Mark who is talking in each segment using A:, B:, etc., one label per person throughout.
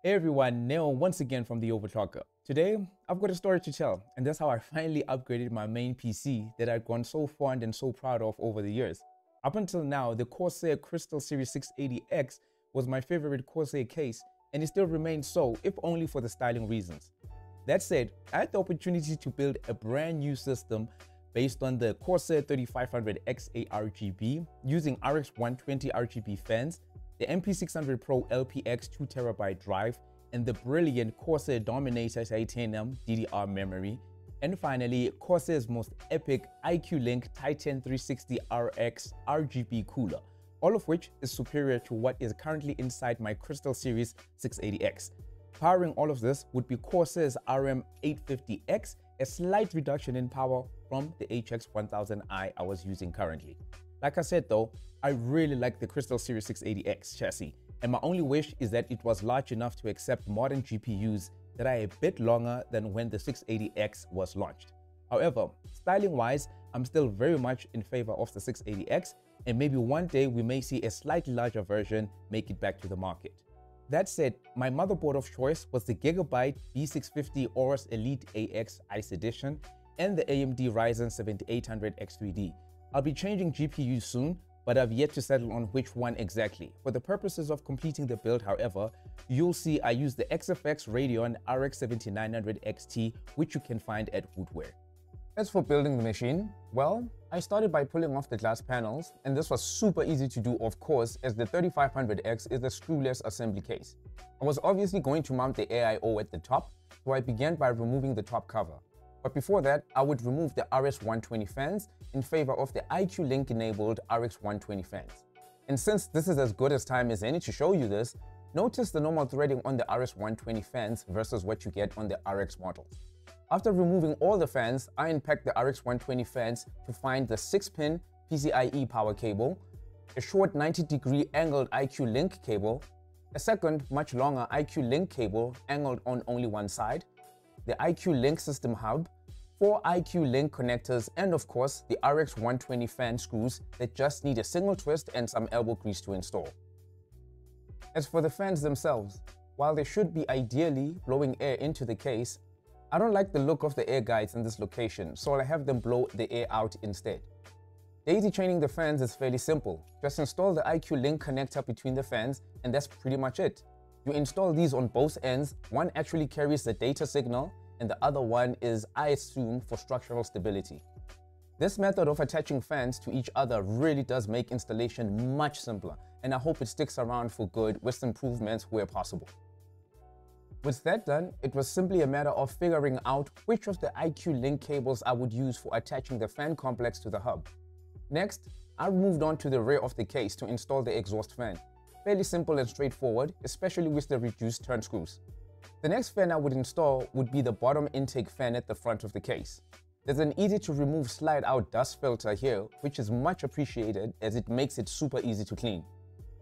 A: Hey everyone, Neil once again from the Overclocker. Today, I've got a story to tell, and that's how I finally upgraded my main PC that I'd grown so fond and so proud of over the years. Up until now, the CORSAIR Crystal Series 680X was my favorite Corsair case, and it still remains so, if only for the styling reasons. That said, I had the opportunity to build a brand new system based on the CORSAIR 3500X ARGB using RX 120 RGB fans, the MP600 Pro LPX 2TB drive, and the brilliant CORSAIR DOMINATOR titanium DDR memory, and finally CORSAIR's most epic IQ-Link Titan 360 RX RGB cooler, all of which is superior to what is currently inside my Crystal Series 680X. Powering all of this would be CORSAIR's RM850X, a slight reduction in power from the HX1000i I was using currently. Like I said though, I really like the Crystal Series 680X chassis, and my only wish is that it was large enough to accept modern GPUs that are a bit longer than when the 680X was launched. However, styling-wise, I'm still very much in favor of the 680X, and maybe one day we may see a slightly larger version make it back to the market. That said, my motherboard of choice was the GIGABYTE B650 AORUS Elite AX Ice Edition and the AMD Ryzen 7800 X3D. I'll be changing GPUs soon, but I've yet to settle on which one exactly. For the purposes of completing the build, however, you'll see I use the XFX RADEON RX 7900 XT, which you can find at Woodware.
B: As for building the machine, well, I started by pulling off the glass panels, and this was super easy to do, of course, as the 3500X is a screwless assembly case. I was obviously going to mount the AIO at the top, so I began by removing the top cover. But before that, I would remove the RS 120 fans in favor of the IQ-Link enabled RX 120 fans. And since this is as good as time as any to show you this, notice the normal threading on the RS 120 fans versus what you get on the RX models. After removing all the fans, I unpacked the RX 120 fans to find the 6-pin PCIe power cable, a short 90-degree angled IQ-Link cable, a second, much longer IQ-Link cable angled on only one side, the IQ-Link system hub, 4 IQ-Link connectors, and of course the RX 120 fan screws that just need a single twist and some elbow grease to install. As for the fans themselves, while they should be ideally blowing air into the case, I don't like the look of the air guides in this location, so I have them blow the air out instead. Daisy chaining the fans is fairly simple. Just install the IQ-Link connector between the fans, and that's pretty much it. You install these on both ends. One actually carries the data signal, and the other one is, I assume, for structural stability. This method of attaching fans to each other really does make installation much simpler, and I hope it sticks around for good with improvements where possible. With that done, it was simply a matter of figuring out which of the IQ-Link cables I would use for attaching the fan complex to the hub. Next, I moved on to the rear of the case to install the exhaust fan. Fairly simple and straightforward, especially with the reduced turn screws. The next fan I would install would be the bottom intake fan at the front of the case. There's an easy to remove slide out dust filter here, which is much appreciated as it makes it super easy to clean.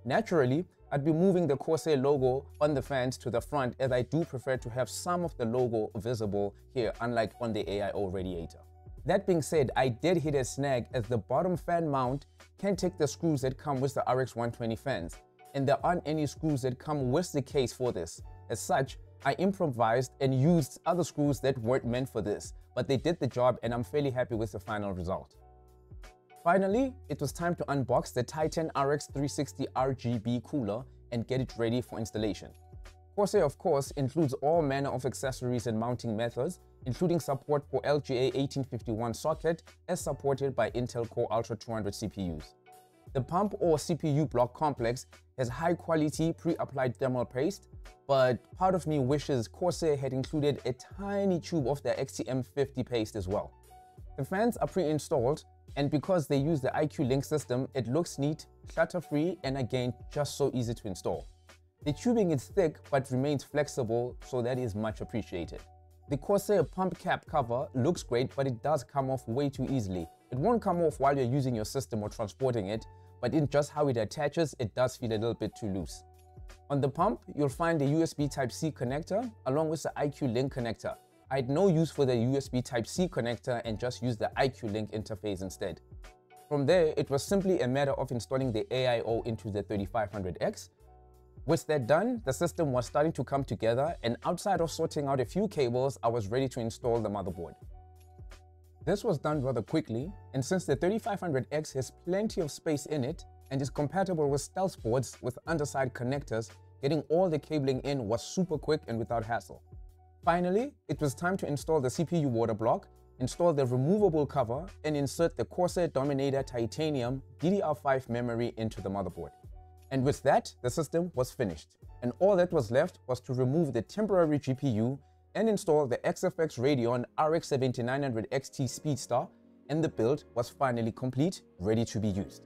B: Naturally, I'd be moving the CORSAIR logo on the fans to the front, as I do prefer to have some of the logo visible here, unlike on the AIO radiator. That being said, I did hit a snag as the bottom fan mount can't take the screws that come with the RX 120 fans, and there aren't any screws that come with the case for this. As such, I improvised and used other screws that weren't meant for this, but they did the job, and I'm fairly happy with the final result. Finally, it was time to unbox the Titan RX 360 RGB cooler and get it ready for installation. CORSAIR, of course, includes all manner of accessories and mounting methods, including support for LGA 1851 socket as supported by Intel Core Ultra 200 CPUs. The pump or CPU block complex has high quality pre-applied thermal paste, but part of me wishes CORSAIR had included a tiny tube of their XTM50 paste as well. The fans are pre-installed, and because they use the IQ-Link system, it looks neat, clutter-free, and again, just so easy to install. The tubing is thick but remains flexible, so that is much appreciated. The CORSAIR pump cap cover looks great, but it does come off way too easily. It won't come off while you're using your system or transporting it, but in just how it attaches, it does feel a little bit too loose. On the pump, you'll find the USB Type-C connector along with the IQ-Link connector. I had no use for the USB Type-C connector and just used the IQ-Link interface instead. From there, it was simply a matter of installing the AIO into the 3500X, With that done, the system was starting to come together, and outside of sorting out a few cables, I was ready to install the motherboard. This was done rather quickly, and since the 3500X has plenty of space in it and is compatible with stealth boards with underside connectors, getting all the cabling in was super quick and without hassle. Finally, it was time to install the CPU water block, install the removable cover, and insert the CORSAIR Dominator Titanium DDR5 memory into the motherboard. And with that, the system was finished, and all that was left was to remove the temporary GPU and install the XFX RADEON RX 7900 XT SPEEDSTAR, and the build was finally complete, ready to be used.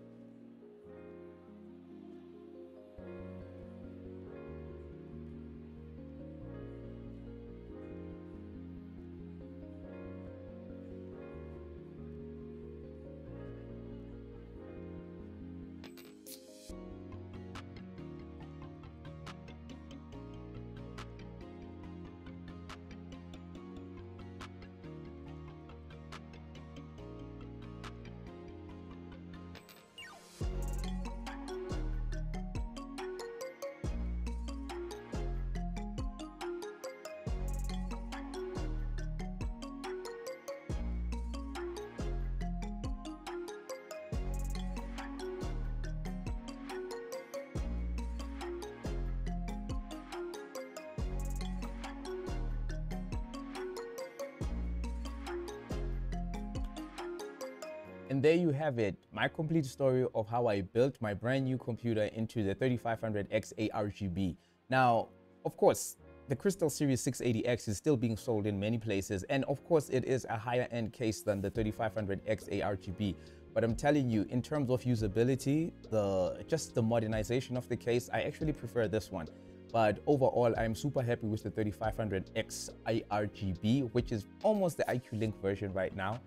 A: And there you have it, my complete story of how I built my brand new computer into the 3500X ARGB. Now, of course, the Crystal Series 680X is still being sold in many places, and of course it is a higher end case than the 3500X ARGB. But I'm telling you, in terms of usability, just the modernization of the case, I actually prefer this one. But overall, I'm super happy with the 3500X ARGB, which is almost the IQ Link version right now.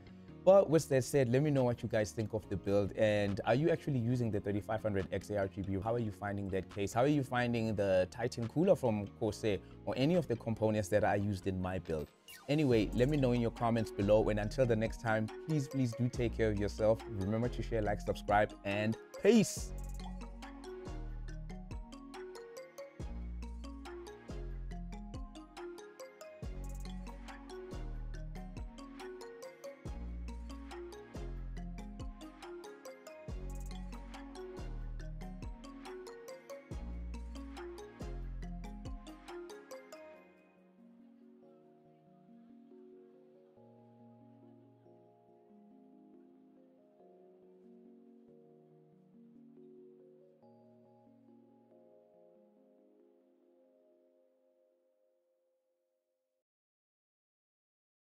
A: But with that said, let me know what you guys think of the build, and are you actually using the 3500X ARGB? How are you finding that case? How are you finding the Titan cooler from CORSAIR or any of the components that I used in my build? Anyway, let me know in your comments below, and until the next time, please do take care of yourself. Remember to share, like, subscribe, and peace!